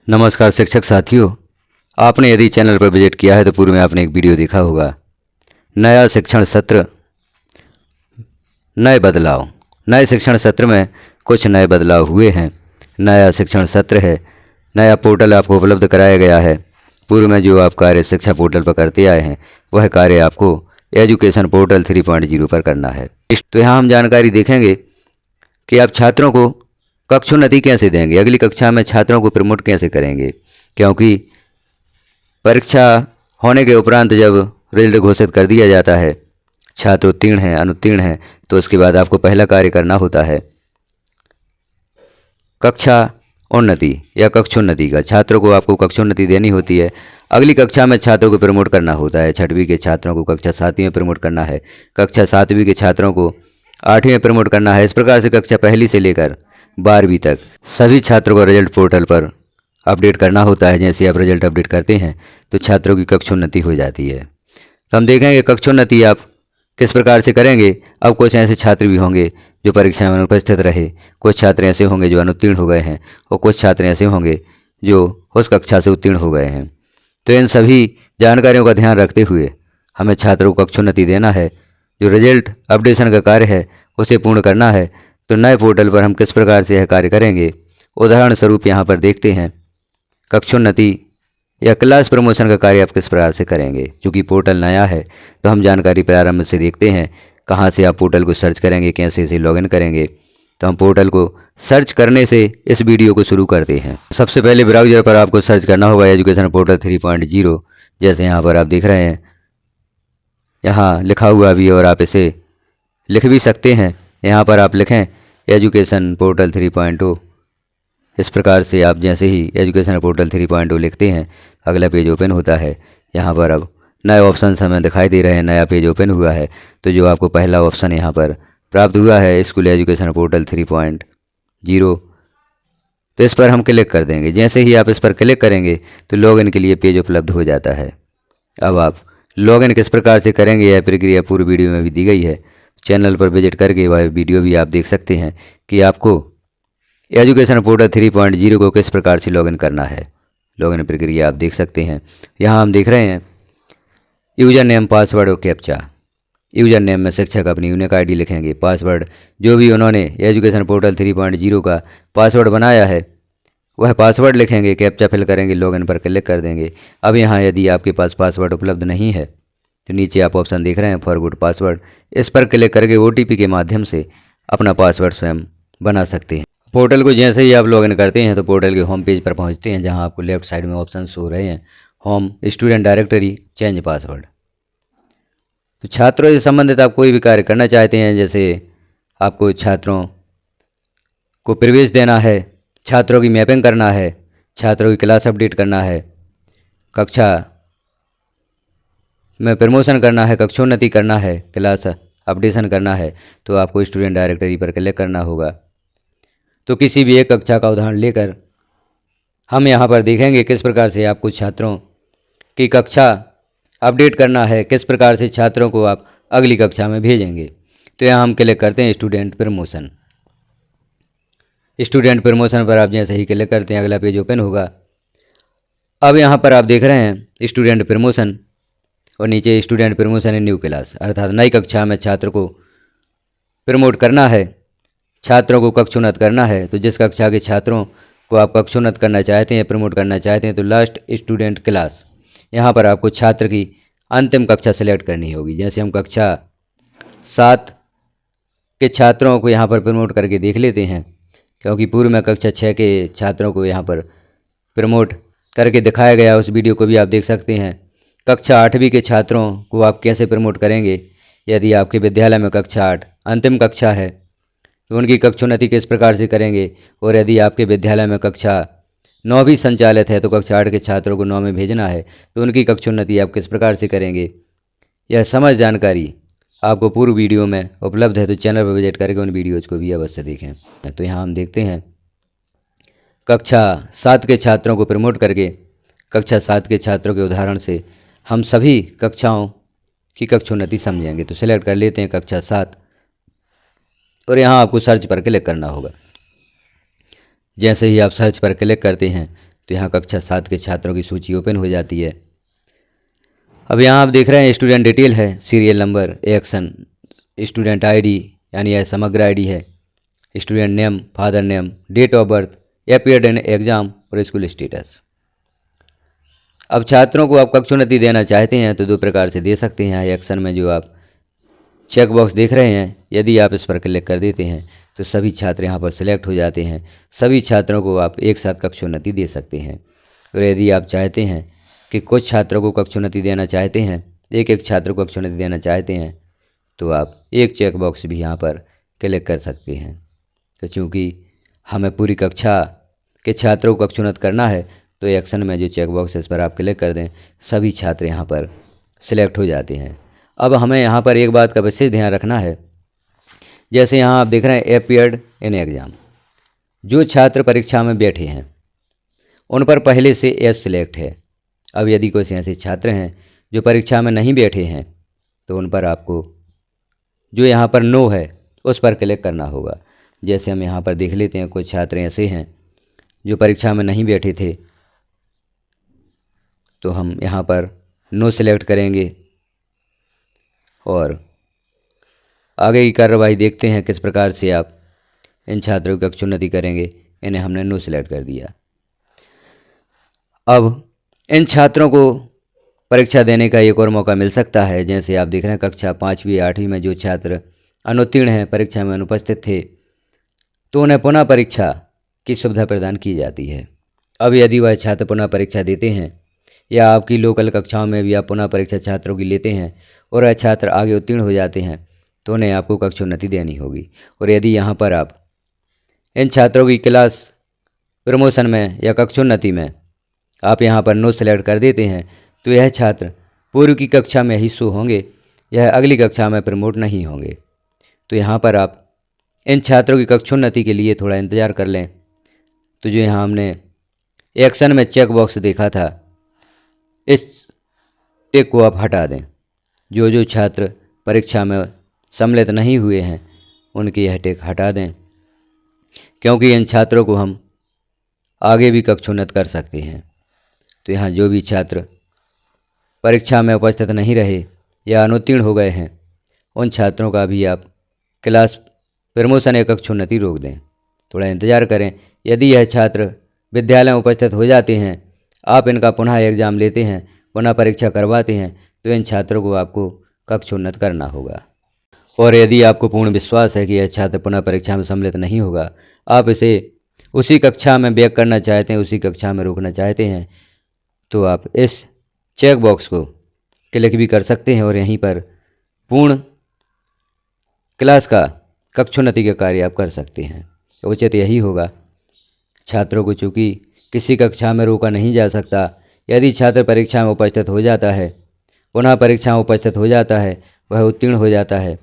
नमस्कार शिक्षक साथियों, आपने यदि चैनल पर विजिट किया है तो पूर्व में आपने एक वीडियो देखा होगा। नया शिक्षण सत्र, नए बदलाव। नए शिक्षण सत्र में कुछ नए बदलाव हुए हैं। नया शिक्षण सत्र है, नया पोर्टल आपको उपलब्ध कराया गया है। पूर्व में जो आप कार्य शिक्षा पोर्टल पर करते आए हैं वह कार्य आपको एजुकेशन पोर्टल 3.0 पर करना है। तो यहाँ हम जानकारी देखेंगे कि आप छात्रों को कक्षोन्नति कैसे देंगे, अगली कक्षा में छात्रों को प्रमोट कैसे करेंगे, क्योंकि परीक्षा होने के उपरांत जब रिजल्ट घोषित कर दिया जाता है, छात्र उत्तीर्ण हैं अनुत्तीर्ण हैं, तो उसके बाद आपको पहला कार्य करना होता है कक्षा उन्नति या कक्षोन्नति का। छात्रों को आपको कक्षोन्नति देनी होती है। अगली कक्षा में छात्रों को प्रमोट करना होता है। 6वीं के छात्रों को कक्षा 7वीं में प्रमोट करना है, कक्षा 7वीं के छात्रों को 8वीं में प्रमोट करना है। इस प्रकार से कक्षा पहली से लेकर 12वीं तक सभी छात्रों को रिजल्ट पोर्टल पर अपडेट करना होता है। जैसे आप रिजल्ट अपडेट करते हैं तो छात्रों की कक्षोन्नति हो जाती है। तो हम देखेंगे कक्षोन्नति आप किस प्रकार से करेंगे। अब कुछ ऐसे छात्र भी होंगे जो परीक्षा में उपस्थित रहे, कुछ छात्र ऐसे होंगे जो अनुत्तीर्ण हो गए हैं और कुछ छात्र ऐसे होंगे जो उस कक्षा से उत्तीर्ण हो गए हैं। तो इन सभी जानकारियों का ध्यान रखते हुए हमें छात्रों को कक्षोन्नति देना है। जो रिजल्ट अपडेशन का कार्य है उसे पूर्ण करना है। तो नए पोर्टल पर हम किस प्रकार से यह कार्य करेंगे, उदाहरण स्वरूप यहाँ पर देखते हैं। कक्षोन्नति या क्लास प्रमोशन का कार्य आप किस प्रकार से करेंगे। चूँकि पोर्टल नया है तो हम जानकारी प्रारंभ से देखते हैं। कहाँ से आप पोर्टल को सर्च करेंगे, कैसे इसे लॉगिन करेंगे। तो हम पोर्टल को सर्च करने से इस वीडियो को शुरू करते हैं। सबसे पहले ब्राउज़र पर आपको सर्च करना होगा एजुकेशन पोर्टल 3.0। जैसे यहाँ पर आप देख रहे हैं, यहाँ लिखा हुआ भी, और आप इसे लिख भी सकते हैं। यहाँ पर आप लिखें एजुकेशन पोर्टल 3.0। इस प्रकार से आप जैसे ही एजुकेशन पोर्टल 3.0 लिखते हैं अगला पेज ओपन होता है। यहाँ पर अब नए ऑप्शन हमें दिखाई दे रहे हैं, नया पेज ओपन हुआ है। तो जो आपको पहला ऑप्शन यहाँ पर प्राप्त हुआ है स्कूल एजुकेशन पोर्टल 3.0, तो इस पर हम क्लिक कर देंगे। जैसे ही आप इस पर क्लिक करेंगे तो लॉगिन के लिए पेज उपलब्ध हो जाता है। अब आप लॉगिन किस प्रकार से करेंगे यह प्रक्रिया पूरी वीडियो में भी दी गई है। चैनल पर विजिट करके वह वीडियो भी आप देख सकते हैं कि आपको एजुकेशन पोर्टल 3.0 को किस प्रकार से लॉगिन करना है। लॉगिन प्रक्रिया आप देख सकते हैं। यहाँ हम देख रहे हैं यूज़र नेम, पासवर्ड और कैप्चा। यूज़र नेम में शिक्षक अपनी यूनिक आईडी लिखेंगे। पासवर्ड जो भी उन्होंने एजुकेशन पोर्टल 3.0 का पासवर्ड बनाया है वह पासवर्ड लिखेंगे। कैप्चा फिल करेंगे, लॉगिन पर क्लिक कर देंगे। अब यहाँ यदि आपके पास पासवर्ड उपलब्ध नहीं है तो नीचे आप ऑप्शन देख रहे हैं फॉरगॉट पासवर्ड, इस पर क्लिक करके OTP के माध्यम से अपना पासवर्ड स्वयं बना सकते हैं। पोर्टल को जैसे ही आप लॉगिन करते हैं तो पोर्टल के होम पेज पर पहुंचते हैं, जहां आपको लेफ्ट साइड में ऑप्शन शो रहे हैं home, student directory, change password. तो छात्रों से संबंधित आप कोई भी कार्य करना चाहते हैं, जैसे आपको छात्रों को प्रवेश देना है, छात्रों की मैपिंग करना है, छात्रों की क्लास अपडेट करना है, कक्षा में प्रमोशन करना है, कक्षोन्नति करना है, क्लास अपडेशन करना है, तो आपको स्टूडेंट डायरेक्टरी पर क्लिक करना होगा। तो किसी भी एक कक्षा का उदाहरण लेकर हम यहाँ पर देखेंगे किस प्रकार से आपको छात्रों की कक्षा अपडेट करना है, किस प्रकार से छात्रों को आप अगली कक्षा में भेजेंगे। तो यहाँ हम क्लिक करते हैं स्टूडेंट प्रमोशन। स्टूडेंट प्रमोशन पर आप जैसे ही क्लिक करते हैं अगला पेज ओपन होगा। अब यहाँ पर आप देख रहे हैं स्टूडेंट प्रमोशन और नीचे स्टूडेंट प्रमोशन इन न्यू क्लास, अर्थात नई कक्षा में छात्र को प्रमोट करना है, छात्रों को कक्षोन्नत करना है। तो जिस कक्षा के छात्रों को आप कक्षोन्नत करना चाहते हैं, प्रमोट करना चाहते हैं, तो लास्ट स्टूडेंट क्लास, यहाँ पर आपको छात्र की अंतिम कक्षा सेलेक्ट करनी होगी। जैसे हम कक्षा 7 के छात्रों को यहाँ पर प्रमोट करके देख लेते हैं, क्योंकि पूर्व में कक्षा 6 के छात्रों को यहाँ पर प्रमोट करके दिखाया गया, उस वीडियो को भी आप देख सकते हैं। कक्षा 8वीं के छात्रों को आप कैसे प्रमोट करेंगे, यदि आपके विद्यालय में कक्षा 8 अंतिम कक्षा है तो उनकी कक्षोन्नति किस प्रकार से करेंगे, और यदि आपके विद्यालय में कक्षा 9 भी संचालित है तो कक्षा 8 के छात्रों को 9 में भेजना है तो उनकी कक्षोन्नति आप किस प्रकार से करेंगे। यह समझ जानकारी आपको पूर्व वीडियो में उपलब्ध है, तो चैनल पर विजिट करके उन वीडियोज़ को भी अवश्य देखें। तो यहाँ हम देखते हैं कक्षा 7 के छात्रों को प्रमोट करके कक्षा 7 के छात्रों के उदाहरण से हम सभी कक्षाओं की कक्षोन्नति समझेंगे। तो सिलेक्ट कर लेते हैं कक्षा 7 और यहाँ आपको सर्च पर क्लिक करना होगा। जैसे ही आप सर्च पर क्लिक करते हैं तो यहाँ कक्षा 7 के छात्रों की सूची ओपन हो जाती है। अब यहाँ आप देख रहे हैं स्टूडेंट डिटेल है, serial number, action, student ID यानी यह समग्र आईडी है, student name, father name, date of birth, appeared in exam और स्कूल स्टेटस। अब छात्रों को आप कक्षोन्नति देना चाहते हैं तो दो प्रकार से दे सकते हैं। एक्शन में जो आप चेक बॉक्स देख रहे हैं, यदि आप इस पर क्लिक कर देते हैं तो सभी छात्र यहाँ पर सिलेक्ट हो जाते हैं। सभी छात्रों को आप एक साथ कक्षोन्नति दे सकते हैं। और यदि आप चाहते हैं कि कुछ छात्रों को कक्षोन्नति देना चाहते हैं, एक एक छात्र को कक्षोन्नति देना चाहते हैं, तो आप एक चेक बॉक्स भी यहाँ पर क्लिक कर सकते हैं। तो चूँकि हमें पूरी कक्षा के छात्रों को कक्षोन्नत करना है तो एक्शन में जो चेक बॉक्स है इस पर आप क्लिक कर दें, सभी छात्र यहाँ पर सिलेक्ट हो जाते हैं। अब हमें यहाँ पर एक बात का विशेष ध्यान रखना है, जैसे यहाँ आप देख रहे हैं अपीयर्ड इन एग्ज़ाम, जो छात्र परीक्षा में बैठे हैं उन पर पहले से एस सिलेक्ट है। अब यदि कोई ऐसे छात्र हैं जो परीक्षा में नहीं बैठे हैं तो उन पर आपको जो यहाँ पर नो है उस पर क्लिक करना होगा। जैसे हम यहाँ पर देख लेते हैं, कुछ छात्र ऐसे हैं जो परीक्षा में नहीं बैठे थे, तो हम यहाँ पर नो सिलेक्ट करेंगे और आगे की कार्रवाई देखते हैं किस प्रकार से आप इन छात्रों की कक्षोन्नति करेंगे। इन्हें हमने नो सिलेक्ट कर दिया। अब इन छात्रों को परीक्षा देने का एक और मौका मिल सकता है। जैसे आप देख रहे हैं कक्षा 5वीं 8वीं में जो छात्र अनुत्तीर्ण हैं, परीक्षा में अनुपस्थित थे, तो उन्हें पुनः परीक्षा की सुविधा प्रदान की जाती है। अब यदि वह छात्र पुनः परीक्षा देते हैं या आपकी लोकल कक्षाओं में भी आप पुनः परीक्षा छात्रों की लेते हैं और वह छात्र आगे उत्तीर्ण हो जाते हैं तो उन्हें आपको कक्षोन्नति देनी होगी। और यदि यहाँ पर आप इन छात्रों की क्लास प्रमोशन में या कक्षोन्नति में आप यहाँ पर नो सेलेक्ट कर देते हैं तो यह छात्र पूर्व की कक्षा में ही शो होंगे, यह अगली कक्षा में प्रमोट नहीं होंगे। तो यहाँ पर आप इन छात्रों की कक्षोन्नति के लिए थोड़ा इंतज़ार कर लें। तो जो यहाँ हमने एक्शन में चेक बॉक्स देखा था, इस टिक को आप हटा दें। जो छात्र परीक्षा में सम्मिलित नहीं हुए हैं उनकी यह टिक हटा दें, क्योंकि इन छात्रों को हम आगे भी कक्षोन्नत कर सकते हैं। तो यहाँ जो भी छात्र परीक्षा में उपस्थित नहीं रहे या अनुत्तीर्ण हो गए हैं उन छात्रों का भी आप क्लास प्रमोशन या कक्षोन्नति रोक दें, थोड़ा इंतज़ार करें। यदि यह छात्र विद्यालय में उपस्थित हो जाते हैं, आप इनका पुनः एग्ज़ाम लेते हैं, पुनः परीक्षा करवाते हैं, तो इन छात्रों को आपको कक्षोन्नत करना होगा। और यदि आपको पूर्ण विश्वास है कि यह छात्र पुनः परीक्षा में सम्मिलित नहीं होगा, आप इसे उसी कक्षा में बैक करना चाहते हैं, उसी कक्षा में रोकना चाहते हैं, तो आप इस चेक बॉक्स को क्लिक भी कर सकते हैं और यहीं पर पूर्ण क्लास का कक्षोन्नति का कार्य आप कर सकते हैं। उचित यही होगा। छात्रों को चूँकि किसी कक्षा में रोका नहीं जा सकता, यदि छात्र परीक्षा में उपस्थित हो जाता है, पुनः परीक्षा में उपस्थित हो जाता है, वह उत्तीर्ण हो जाता है,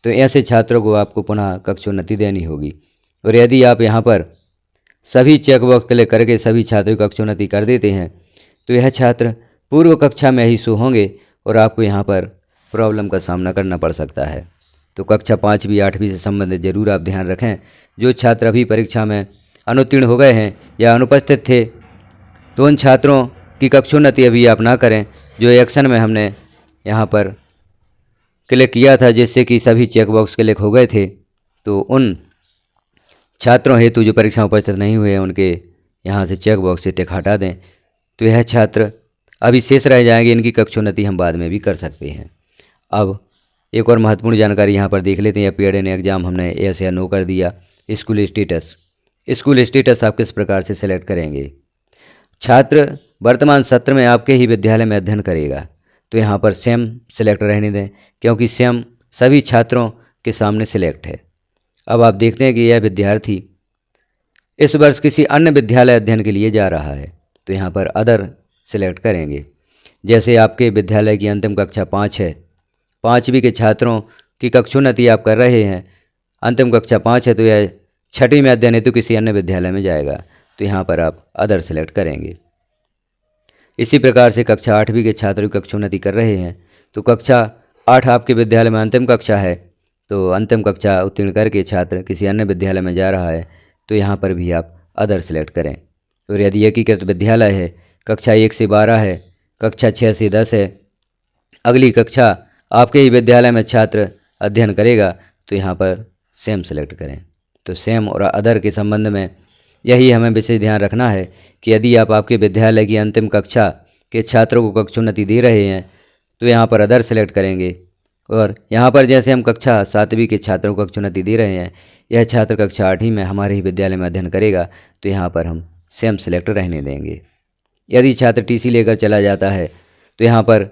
तो ऐसे छात्रों को आपको पुनः कक्षोन्नति देनी होगी। और यदि आप यहाँ पर सभी चेक बॉक्स क्लिक करके सभी छात्रों की कक्षोन्नति कर देते हैं तो यह छात्र पूर्व कक्षा में ही शो होंगे और आपको यहाँ पर प्रॉब्लम का सामना करना पड़ सकता है। तो कक्षा 5वीं 8वीं से संबंधित जरूर आप ध्यान रखें। जो छात्र अभी परीक्षा में अनुत्तीर्ण हो गए हैं या अनुपस्थित थे तो उन छात्रों की कक्षोन्नति अभी आप ना करें। जो एक्शन में हमने यहाँ पर क्लिक किया था जिससे कि सभी चेक बॉक्स क्लिक हो गए थे, तो उन छात्रों हेतु जो परीक्षा में उपस्थित नहीं हुए हैं उनके यहाँ से चेक बॉक्स से टिक हटा दें, तो यह छात्र अभी शेष रह जाएंगे। इनकी कक्षोन्नति हम बाद में भी कर सकते हैं। अब एक और महत्वपूर्ण जानकारी यहाँ पर देख लेते हैं। अपीयर्ड इन एग्जाम हमने यस या नो कर दिया। स्कूल स्टेटस आप किस प्रकार से सेलेक्ट करेंगे? छात्र वर्तमान सत्र में आपके ही विद्यालय में अध्ययन करेगा, तो यहाँ पर सेम सिलेक्ट रहने दें, क्योंकि सेम सभी छात्रों के सामने सिलेक्ट है। अब आप देखते हैं कि यह विद्यार्थी इस वर्ष किसी अन्य विद्यालय अध्ययन के लिए जा रहा है, तो यहाँ पर अदर सिलेक्ट करेंगे। जैसे आपके विद्यालय की अंतिम कक्षा 5 है, 5वीं के छात्रों की कक्षोन्नति आप कर रहे हैं, अंतिम कक्षा 5 है, तो यह 6वीं में अध्ययन हेतु किसी अन्य विद्यालय में जाएगा, तो यहाँ पर आप अदर सिलेक्ट करेंगे। इसी प्रकार से कक्षा 8वीं के छात्रों की कक्षोन्नति कर रहे हैं, तो कक्षा 8 आपके विद्यालय में अंतिम कक्षा है, तो अंतिम कक्षा उत्तीर्ण करके छात्र किसी अन्य विद्यालय में जा रहा है, तो यहाँ पर भी आप अदर सिलेक्ट करें। और यदि एकीकृत विद्यालय है, कक्षा 1 से 12 है, कक्षा 6 से 10 है, अगली कक्षा आपके ही विद्यालय में छात्र अध्ययन करेगा तो यहाँ पर सेम सेलेक्ट करें। तो सेम और अदर के संबंध में यही हमें विशेष ध्यान रखना है कि यदि आप आपके विद्यालय की अंतिम कक्षा के छात्रों को कक्षोन्नति दे रहे हैं तो यहाँ पर अदर सेलेक्ट करेंगे, और यहाँ पर जैसे हम कक्षा 7वीं के छात्रों को कक्षोन्नति दे रहे हैं, यह छात्र कक्षा 8वीं में हमारे ही विद्यालय में अध्ययन करेगा तो यहाँ पर हम सेम सेलेक्ट रहने देंगे। यदि छात्र टीसी लेकर चला जाता है तो यहाँ पर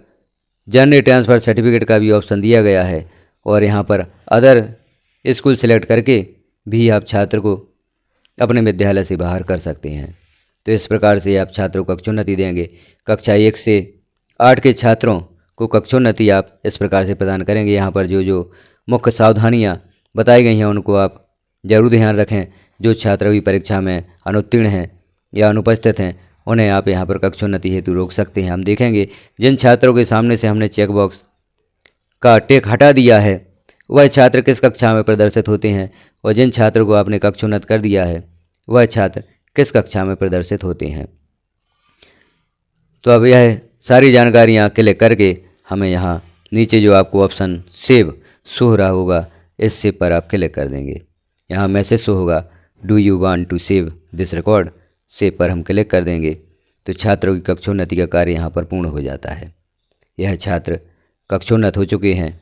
जनरल ट्रांसफ़र सर्टिफिकेट का भी ऑप्शन दिया गया है, और यहाँ पर अदर स्कूल सेलेक्ट करके भी आप छात्र को अपने विद्यालय से बाहर कर सकते हैं। तो इस प्रकार से आप छात्रों को कक्षोन्नति देंगे। कक्षा 1 से 8 के छात्रों को कक्षोन्नति आप इस प्रकार से प्रदान करेंगे। यहाँ पर जो जो मुख्य सावधानियाँ बताई गई हैं उनको आप जरूर ध्यान रखें। जो छात्र भी परीक्षा में अनुत्तीर्ण हैं या अनुपस्थित हैं उन्हें आप यहाँ पर कक्षोन्नति हेतु रोक सकते हैं। हम देखेंगे जिन छात्रों के सामने से हमने चेक बॉक्स का टिक हटा दिया है वह छात्र किस कक्षा में प्रदर्शित होते हैं, और जिन छात्रों को आपने कक्षोन्नत कर दिया है वह छात्र किस कक्षा में प्रदर्शित होते हैं। तो अब यह सारी जानकारियाँ क्लिक करके हमें यहाँ नीचे जो आपको ऑप्शन सेव शो हो रहा होगा इस सेव पर आप क्लिक कर देंगे। यहाँ मैसेज शो होगा do you want to save this record, save पर हम क्लिक कर देंगे तो छात्रों की कक्षोन्नति का कार्य यहाँ पर पूर्ण हो जाता है। यह छात्र कक्षोन्नत हो चुके हैं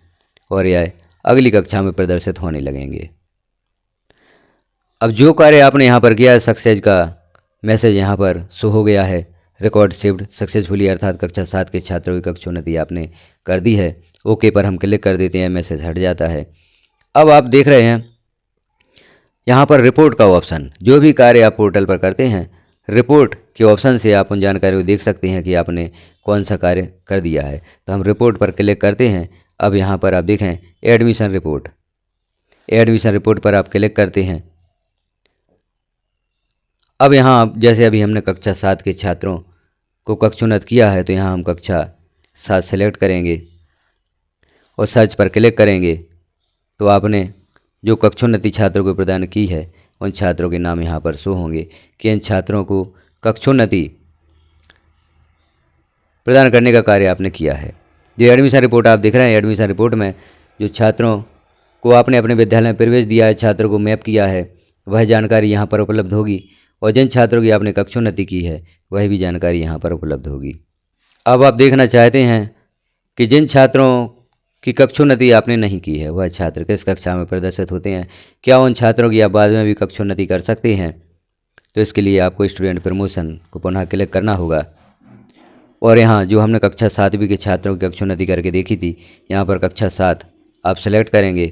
और यह अगली कक्षा में प्रदर्शित होने लगेंगे। अब जो कार्य आपने यहाँ पर किया है सक्सेस का मैसेज यहाँ पर शो हो गया है, रिकॉर्ड सेव्ड सक्सेसफुली, अर्थात कक्षा 7 के छात्रों की कक्षोन्नति आपने कर दी है। ओके पर हम क्लिक कर देते हैं, मैसेज हट जाता है। अब आप देख रहे हैं यहाँ पर रिपोर्ट का ऑप्शन। जो भी कार्य आप पोर्टल पर करते हैं रिपोर्ट के ऑप्शन से आप उन जानकारी को देख सकते हैं कि आपने कौन सा कार्य कर दिया है। तो हम रिपोर्ट पर क्लिक करते हैं। अब यहाँ पर आप देखें एडमिशन रिपोर्ट, एडमिशन रिपोर्ट पर आप क्लिक करते हैं। अब यहाँ जैसे अभी हमने कक्षा 7 के छात्रों को कक्षोन्नत किया है तो यहाँ हम कक्षा 7 सेलेक्ट करेंगे और सर्च पर क्लिक करेंगे तो आपने जो कक्षोन्नति छात्रों को प्रदान की है उन छात्रों के नाम यहाँ पर शो होंगे कि इन छात्रों को कक्षोन्नति प्रदान करने का कार्य आपने किया है। जो एडमिशन रिपोर्ट आप देख रहे हैं, एडमिशन रिपोर्ट में जो छात्रों को आपने अपने विद्यालय में प्रवेश दिया है, छात्रों को मैप किया है, वह जानकारी यहाँ पर उपलब्ध होगी, और जिन छात्रों की आपने कक्षोन्नति की है वह भी जानकारी यहाँ पर उपलब्ध होगी। अब आप देखना चाहते हैं कि जिन छात्रों की कक्षोन्नति आपने नहीं की है वह छात्र किस कक्षा में प्रदर्शित होते हैं, क्या उन छात्रों की आप बाद में भी कक्षोन्नति कर सकते हैं। तो इसके लिए आपको स्टूडेंट प्रमोशन को पुनः क्लिक करना होगा, और यहाँ जो हमने कक्षा 7वीं के छात्रों की कक्षोन्नति करके देखी थी यहाँ पर कक्षा 7 आप सेलेक्ट करेंगे,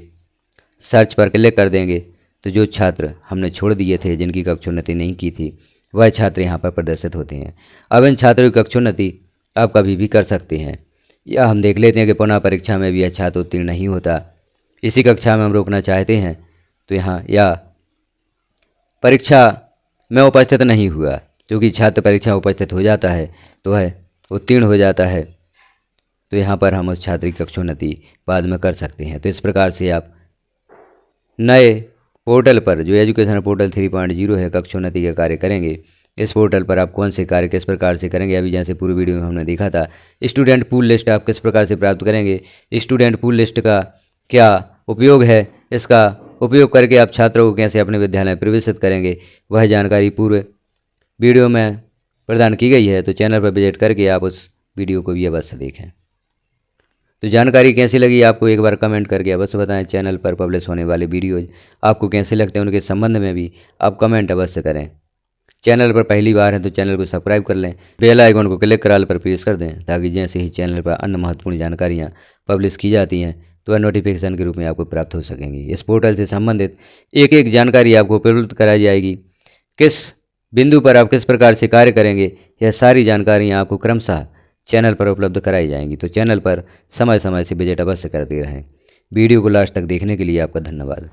सर्च पर क्लिक कर देंगे तो जो छात्र हमने छोड़ दिए थे जिनकी कक्षोन्नति नहीं की थी वह छात्र यहाँ पर प्रदर्शित होते हैं। अब इन छात्रों की कक्षोन्नति आप कभी भी कर सकते हैं, या हम देख लेते हैं कि पुनः परीक्षा में भी यह छात्र उत्तीर्ण नहीं होता, इसी कक्षा में हम रोकना चाहते हैं तो यहाँ या परीक्षा में उपस्थित नहीं हुआ, क्योंकि छात्र परीक्षा उपस्थित हो जाता है तो वह उत्तीर्ण हो जाता है, तो यहाँ पर हम उस छात्र की कक्षोन्नति बाद में कर सकते हैं। तो इस प्रकार से आप नए पोर्टल पर जो एजुकेशन पोर्टल 3.0 है कक्षोन्नति का कार्य करेंगे। इस पोर्टल पर आप कौन से कार्य किस प्रकार से करेंगे, अभी जैसे पूरी वीडियो में हमने देखा था। स्टूडेंट पूल लिस्ट आप किस प्रकार से प्राप्त करेंगे, स्टूडेंट पूल लिस्ट का क्या उपयोग है, इसका उपयोग करके आप छात्रों को कैसे अपने विद्यालय में प्रवेशित करेंगे, वह जानकारी पूरे वीडियो में प्रदान की गई है। तो चैनल पर विजिट करके आप उस वीडियो को भी अवश्य देखें। तो जानकारी कैसी लगी आपको एक बार कमेंट करके अवश्य बताएं। चैनल पर पब्लिश होने वाले वीडियोज आपको कैसे लगते हैं उनके संबंध में भी आप कमेंट अवश्य करें। चैनल पर पहली बार है तो चैनल को सब्सक्राइब कर लें, बेल आइकन को क्लिक कर ऑल पर प्रेस कर दें, ताकि जैसे ही चैनल पर अन्य महत्वपूर्ण जानकारियाँ पब्लिश की जाती हैं तो वह नोटिफिकेशन के रूप में आपको प्राप्त हो सकेंगी। इस पोर्टल से संबंधित एक एक जानकारी आपको उपलब्ध कराई जाएगी। किस बिंदु पर आप किस प्रकार से कार्य करेंगे, यह सारी जानकारियाँ आपको क्रमशः चैनल पर उपलब्ध कराई जाएंगी। तो चैनल पर समय समय से विजिट अवश्य करते रहें। वीडियो को लास्ट तक देखने के लिए आपका धन्यवाद।